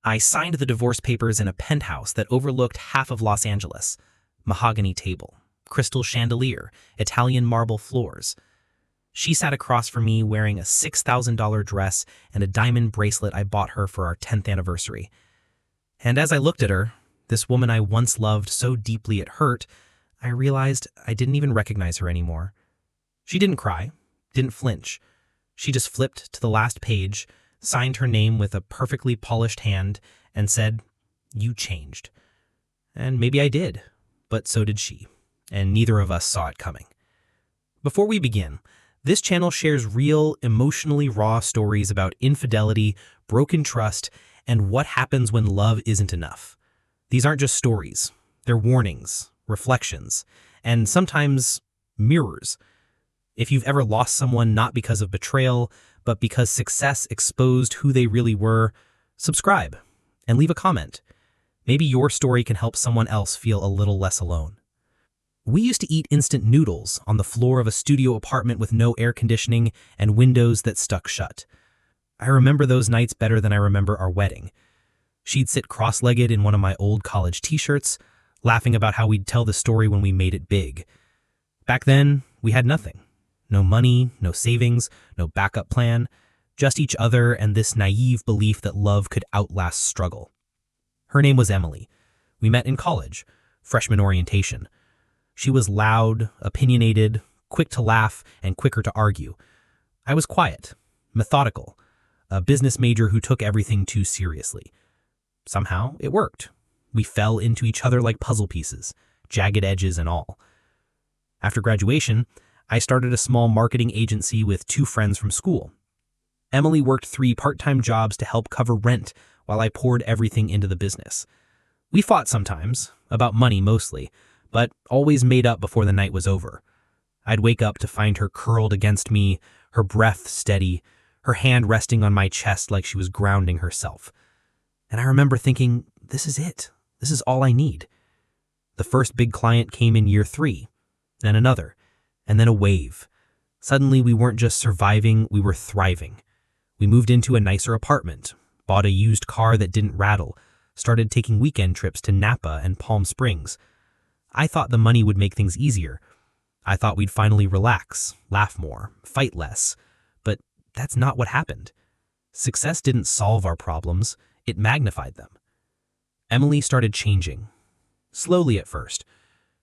I signed the divorce papers in a penthouse that overlooked half of Los Angeles. Mahogany table, crystal chandelier, Italian marble floors. She sat across from me wearing a $6,000 dress and a diamond bracelet I bought her for our 10th anniversary. And as I looked at her, this woman I once loved so deeply it hurt, I realized I didn't even recognize her anymore. She didn't cry, didn't flinch. She just flipped to the last page, signed her name with a perfectly polished hand, and said, "You changed." And maybe I did, but so did she, and neither of us saw it coming. Before we begin, this channel shares real, emotionally raw stories about infidelity, broken trust, and what happens when love isn't enough. These aren't just stories. They're warnings, reflections, and sometimes mirrors. If you've ever lost someone not because of betrayal, but because success exposed who they really were, subscribe and leave a comment. Maybe your story can help someone else feel a little less alone. We used to eat instant noodles on the floor of a studio apartment with no air conditioning and windows that stuck shut. I remember those nights better than I remember our wedding. She'd sit cross-legged in one of my old college t-shirts, laughing about how we'd tell the story when we made it big. Back then, we had nothing. No money, no savings, no backup plan, just each other and this naive belief that love could outlast struggle. Her name was Emily. We met in college, freshman orientation. She was loud, opinionated, quick to laugh, and quicker to argue. I was quiet, methodical, a business major who took everything too seriously. Somehow, it worked. We fell into each other like puzzle pieces, jagged edges and all. After graduation, I started a small marketing agency with 2 friends from school. Emily worked 3 part-time jobs to help cover rent while I poured everything into the business. We fought sometimes, about money mostly, but always made up before the night was over. I'd wake up to find her curled against me, her breath steady, her hand resting on my chest like she was grounding herself. And I remember thinking, this is it. This is all I need. The first big client came in year 3, then another, and then a wave. Suddenly, we weren't just surviving, we were thriving. We moved into a nicer apartment, bought a used car that didn't rattle, started taking weekend trips to Napa and Palm Springs. I thought the money would make things easier. I thought we'd finally relax, laugh more, fight less. But that's not what happened. Success didn't solve our problems, it magnified them. Emily started changing. Slowly at first.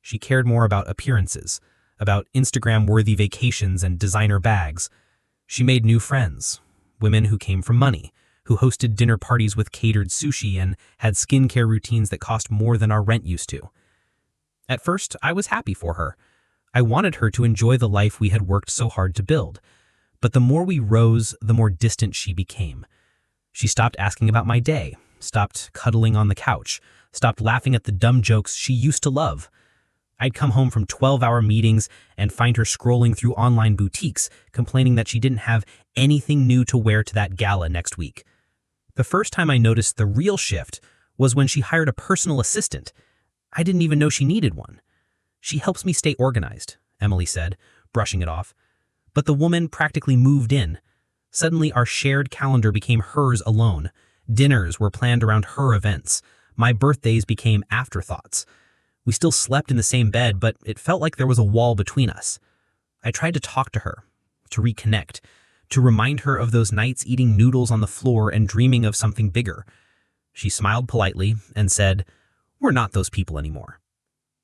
She cared more about appearances, about Instagram-worthy vacations and designer bags. She made new friends, women who came from money, who hosted dinner parties with catered sushi and had skincare routines that cost more than our rent used to. At first, I was happy for her. I wanted her to enjoy the life we had worked so hard to build. But the more we rose, the more distant she became. She stopped asking about my day, stopped cuddling on the couch, stopped laughing at the dumb jokes she used to love. I'd come home from 12-hour meetings and find her scrolling through online boutiques, complaining that she didn't have anything new to wear to that gala next week. The first time I noticed the real shift was when she hired a personal assistant. I didn't even know she needed one. "She helps me stay organized," Emily said, brushing it off. But the woman practically moved in. Suddenly, our shared calendar became hers alone. Dinners were planned around her events. My birthdays became afterthoughts. We still slept in the same bed, but it felt like there was a wall between us. I tried to talk to her, to reconnect, to remind her of those nights eating noodles on the floor and dreaming of something bigger. She smiled politely and said, "We're not those people anymore."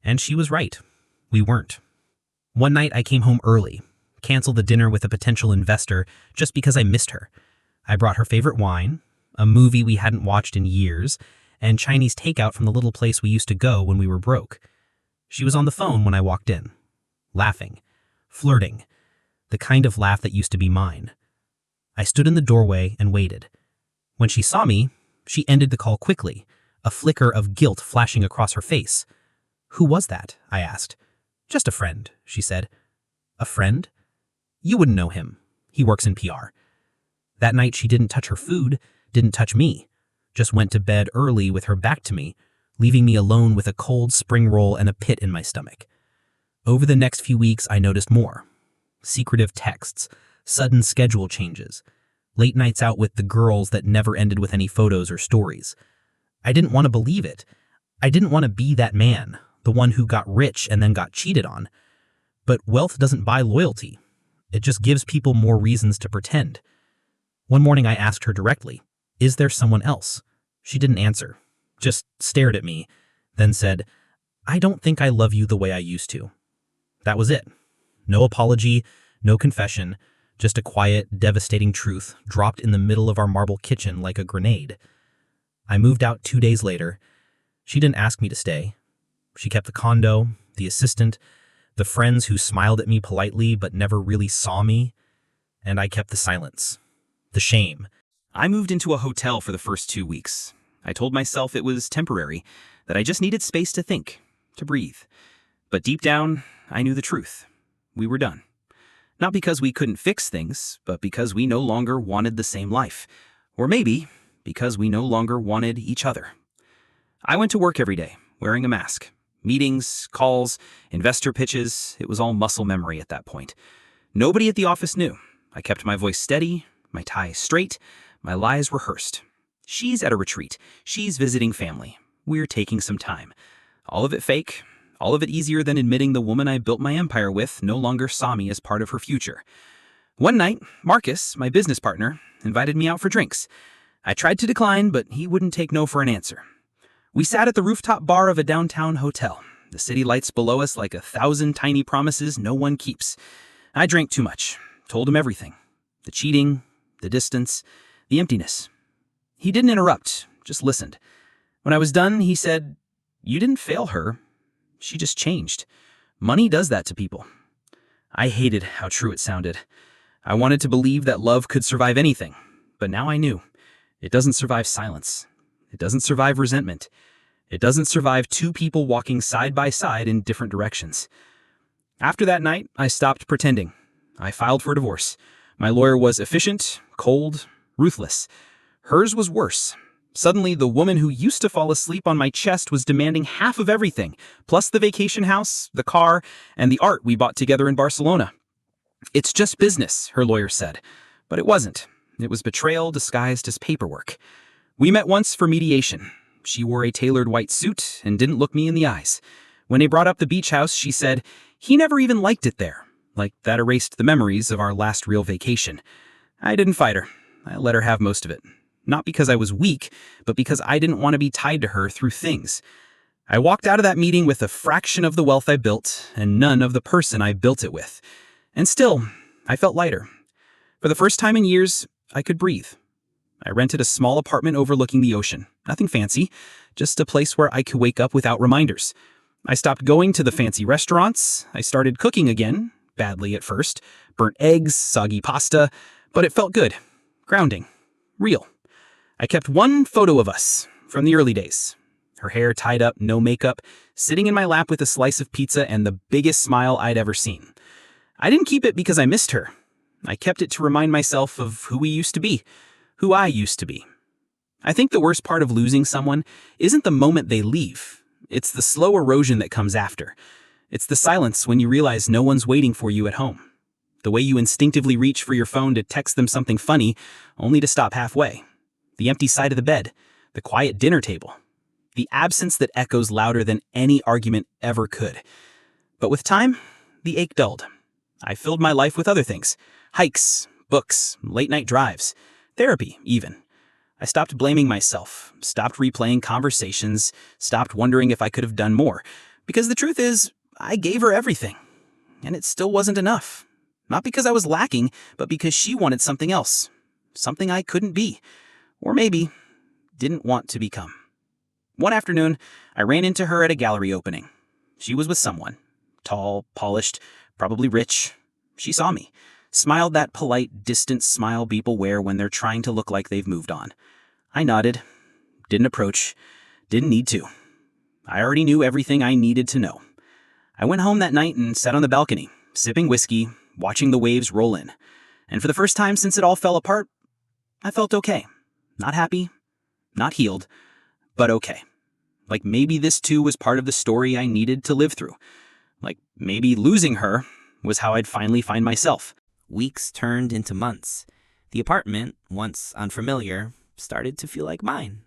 And she was right. We weren't. One night I came home early, canceled the dinner with a potential investor just because I missed her. I brought her favorite wine, a movie we hadn't watched in years, and Chinese takeout from the little place we used to go when we were broke. She was on the phone when I walked in, laughing, flirting, the kind of laugh that used to be mine. I stood in the doorway and waited. When she saw me, she ended the call quickly, a flicker of guilt flashing across her face. "Who was that?" I asked. "Just a friend," she said. "A friend? You wouldn't know him. He works in PR." That night she didn't touch her food, didn't touch me, just went to bed early with her back to me, leaving me alone with a cold spring roll and a pit in my stomach. Over the next few weeks, I noticed more. Secretive texts, sudden schedule changes. Late nights out with the girls that never ended with any photos or stories. I didn't want to believe it. I didn't want to be that man, the one who got rich and then got cheated on. But wealth doesn't buy loyalty. It just gives people more reasons to pretend. One morning I asked her directly, "Is there someone else?" She didn't answer, just stared at me, then said, "I don't think I love you the way I used to." That was it. No apology, no confession, just a quiet, devastating truth dropped in the middle of our marble kitchen like a grenade. I moved out 2 days later. She didn't ask me to stay. She kept the condo, the assistant, the friends who smiled at me politely but never really saw me, and I kept the silence, the shame. I moved into a hotel for the first 2 weeks. I told myself it was temporary, that I just needed space to think, to breathe. But deep down, I knew the truth. We were done. Not because we couldn't fix things, but because we no longer wanted the same life. Or maybe because we no longer wanted each other. I went to work every day, wearing a mask. Meetings, calls, investor pitches, it was all muscle memory at that point. Nobody at the office knew. I kept my voice steady, my tie straight, my lies rehearsed. She's at a retreat. She's visiting family. We're taking some time. All of it fake, all of it easier than admitting the woman I built my empire with no longer saw me as part of her future. One night, Marcus, my business partner, invited me out for drinks. I tried to decline, but he wouldn't take no for an answer. We sat at the rooftop bar of a downtown hotel, the city lights below us like 1,000 tiny promises no one keeps. I drank too much, told him everything. The cheating, the distance, the emptiness. He didn't interrupt, just listened. When I was done, he said, "You didn't fail her. She just changed. Money does that to people." I hated how true it sounded. I wanted to believe that love could survive anything, but now I knew. It doesn't survive silence. It doesn't survive resentment. It doesn't survive two people walking side by side in different directions. After that night, I stopped pretending. I filed for divorce. My lawyer was efficient, cold, ruthless. Hers was worse. Suddenly, the woman who used to fall asleep on my chest was demanding half of everything, plus the vacation house, the car, and the art we bought together in Barcelona. "It's just business," her lawyer said. But it wasn't. It was betrayal disguised as paperwork. We met once for mediation. She wore a tailored white suit and didn't look me in the eyes. When they brought up the beach house, she said, "He never even liked it there." Like that erased the memories of our last real vacation. I didn't fight her. I let her have most of it. Not because I was weak, but because I didn't want to be tied to her through things. I walked out of that meeting with a fraction of the wealth I built and none of the person I built it with. And still, I felt lighter. For the first time in years, I could breathe. I rented a small apartment overlooking the ocean. Nothing fancy, just a place where I could wake up without reminders. I stopped going to the fancy restaurants. I started cooking again, badly at first. Burnt eggs, soggy pasta, but it felt good. Grounding. Real. I kept one photo of us from the early days. Her hair tied up, no makeup, sitting in my lap with a slice of pizza and the biggest smile I'd ever seen. I didn't keep it because I missed her. I kept it to remind myself of who we used to be, who I used to be. I think the worst part of losing someone isn't the moment they leave. It's the slow erosion that comes after. It's the silence when you realize no one's waiting for you at home. The way you instinctively reach for your phone to text them something funny, only to stop halfway. The empty side of the bed, the quiet dinner table, the absence that echoes louder than any argument ever could. But with time, the ache dulled. I filled my life with other things. Hikes, books, late-night drives, therapy, even. I stopped blaming myself, stopped replaying conversations, stopped wondering if I could have done more. Because the truth is, I gave her everything. And it still wasn't enough. Not because I was lacking, but because she wanted something else. Something I couldn't be. Or maybe didn't want to become. One afternoon, I ran into her at a gallery opening. She was with someone. Tall, polished, probably rich. She saw me. Smiled that polite, distant smile people wear when they're trying to look like they've moved on. I nodded. Didn't approach. Didn't need to. I already knew everything I needed to know. I went home that night and sat on the balcony, sipping whiskey, watching the waves roll in. And for the first time since it all fell apart, I felt okay. Not happy, not healed, but okay. Like maybe this too was part of the story I needed to live through. Like maybe losing her was how I'd finally find myself. Weeks turned into months. The apartment, once unfamiliar, started to feel like mine.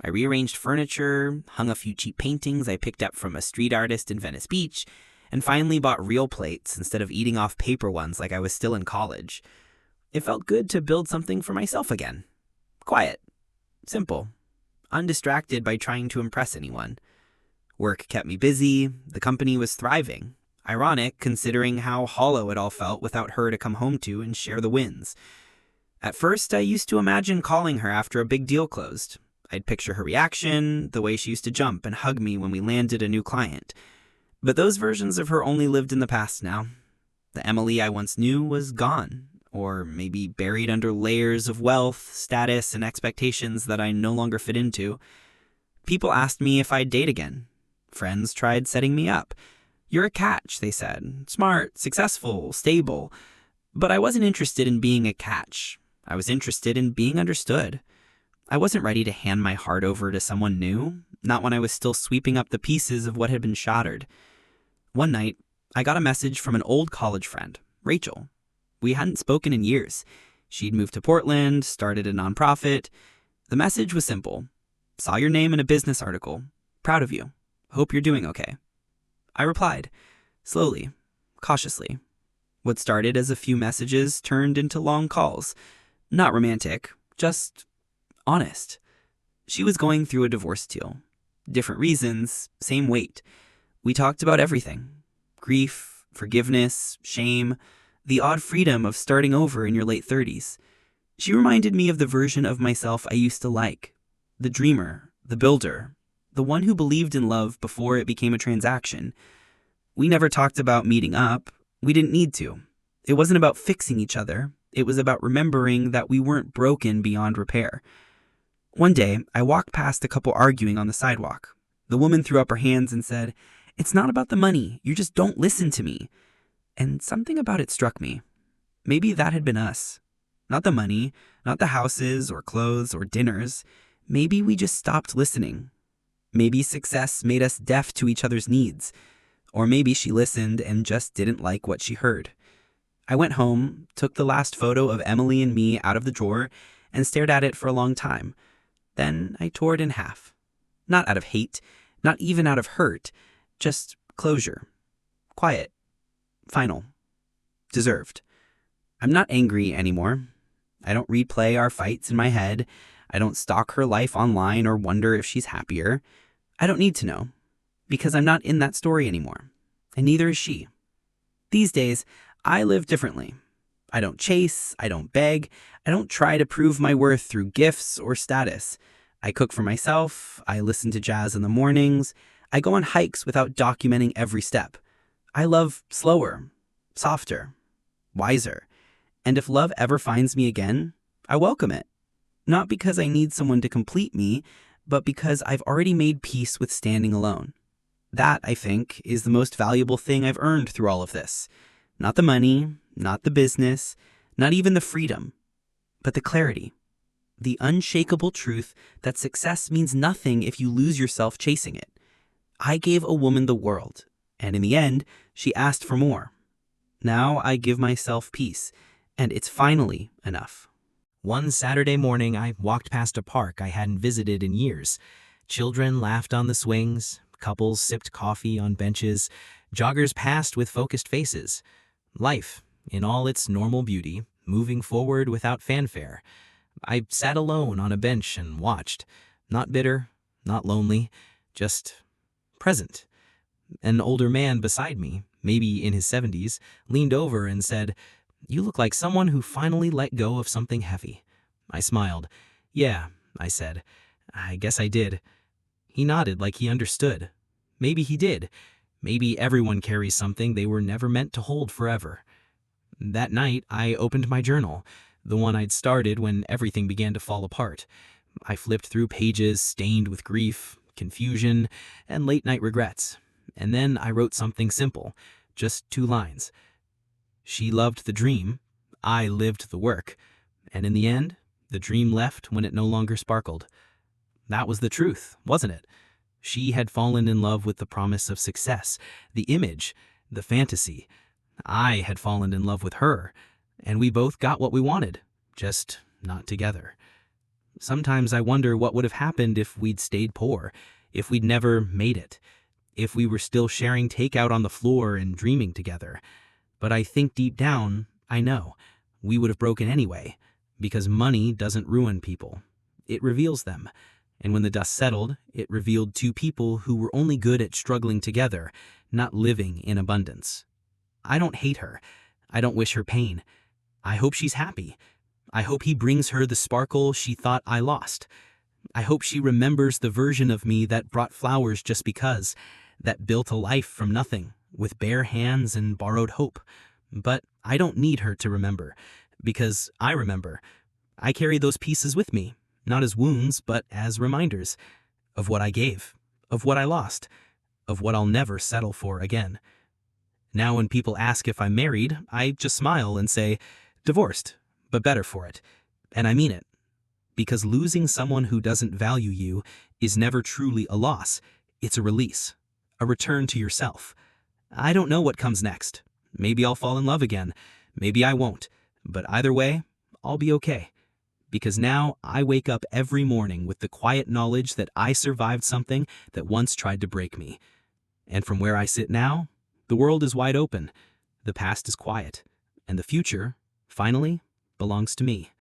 I rearranged furniture, hung a few cheap paintings I picked up from a street artist in Venice Beach, and finally bought real plates instead of eating off paper ones like I was still in college. It felt good to build something for myself again. Quiet. Simple. Undistracted by trying to impress anyone. Work kept me busy, the company was thriving. Ironic, considering how hollow it all felt without her to come home to and share the wins. At first, I used to imagine calling her after a big deal closed. I'd picture her reaction, the way she used to jump and hug me when we landed a new client. But those versions of her only lived in the past now. The Emily I once knew was gone, or maybe buried under layers of wealth, status, and expectations that I no longer fit into. People asked me if I'd date again. Friends tried setting me up. You're a catch, they said. Smart, successful, stable. But I wasn't interested in being a catch. I was interested in being understood. I wasn't ready to hand my heart over to someone new, not when I was still sweeping up the pieces of what had been shattered. One night, I got a message from an old college friend, Rachel. We hadn't spoken in years. She'd moved to Portland, started a nonprofit. The message was simple. Saw your name in a business article. Proud of you. Hope you're doing okay. I replied, slowly, cautiously. What started as a few messages turned into long calls. Not romantic, just honest. She was going through a divorce deal. Different reasons, same weight. We talked about everything. Grief, forgiveness, shame, the odd freedom of starting over in your late 30s. She reminded me of the version of myself I used to like. The dreamer, the builder, the one who believed in love before it became a transaction. We never talked about meeting up. We didn't need to. It wasn't about fixing each other. It was about remembering that we weren't broken beyond repair. One day, I walked past a couple arguing on the sidewalk. The woman threw up her hands and said, "It's not about the money. You just don't listen to me." And something about it struck me. Maybe that had been us. Not the money, not the houses or clothes or dinners. Maybe we just stopped listening. Maybe success made us deaf to each other's needs. Or maybe she listened and just didn't like what she heard. I went home, took the last photo of Emily and me out of the drawer, and stared at it for a long time. Then I tore it in half. Not out of hate, not even out of hurt, just closure. Quiet. Final. Deserved. I'm not angry anymore. I don't replay our fights in my head. I don't stalk her life online or wonder if she's happier. I don't need to know, because I'm not in that story anymore, and neither is she. These days, I live differently. I don't chase, I don't beg, I don't try to prove my worth through gifts or status. I cook for myself, I listen to jazz in the mornings, I go on hikes without documenting every step. I love slower, softer, wiser, and if love ever finds me again, I welcome it. Not because I need someone to complete me, but because I've already made peace with standing alone. That, I think, is the most valuable thing I've earned through all of this. Not the money, not the business, not even the freedom, but the clarity. The unshakable truth that success means nothing if you lose yourself chasing it. I gave a woman the world, and in the end, she asked for more. Now I give myself peace, and it's finally enough. One Saturday morning, I walked past a park I hadn't visited in years. Children laughed on the swings, couples sipped coffee on benches, joggers passed with focused faces. Life, in all its normal beauty, moving forward without fanfare. I sat alone on a bench and watched, not bitter, not lonely, just present. An older man beside me, maybe in his 70s, leaned over and said, "You look like someone who finally let go of something heavy." I smiled. "Yeah," I said. "I guess I did." He nodded like he understood. Maybe he did. Maybe everyone carries something they were never meant to hold forever. That night, I opened my journal, the one I'd started when everything began to fall apart. I flipped through pages stained with grief, confusion, and late-night regrets. And then I wrote something simple, just 2 lines. She loved the dream, I lived the work, and in the end, the dream left when it no longer sparkled. That was the truth, wasn't it? She had fallen in love with the promise of success, the image, the fantasy. I had fallen in love with her, and we both got what we wanted. just not together. Sometimes I wonder what would have happened if we'd stayed poor, if we'd never made it, if we were still sharing takeout on the floor and dreaming together. But I think deep down, I know, we would have broken anyway, because money doesn't ruin people. It reveals them. And when the dust settled, it revealed two people who were only good at struggling together, not living in abundance. I don't hate her. I don't wish her pain. I hope she's happy. I hope he brings her the sparkle she thought I lost. I hope she remembers the version of me that brought flowers just because, that built a life from nothing, with bare hands and borrowed hope. But I don't need her to remember, because I remember. I carry those pieces with me, not as wounds, but as reminders of what I gave, of what I lost, of what I'll never settle for again. Now when people ask if I'm married, I just smile and say, divorced, but better for it. And I mean it. Because losing someone who doesn't value you is never truly a loss. It's a release, a return to yourself. I don't know what comes next. Maybe I'll fall in love again. Maybe I won't. But either way, I'll be okay. Because now I wake up every morning with the quiet knowledge that I survived something that once tried to break me. And from where I sit now, the world is wide open, the past is quiet, and the future, finally, belongs to me.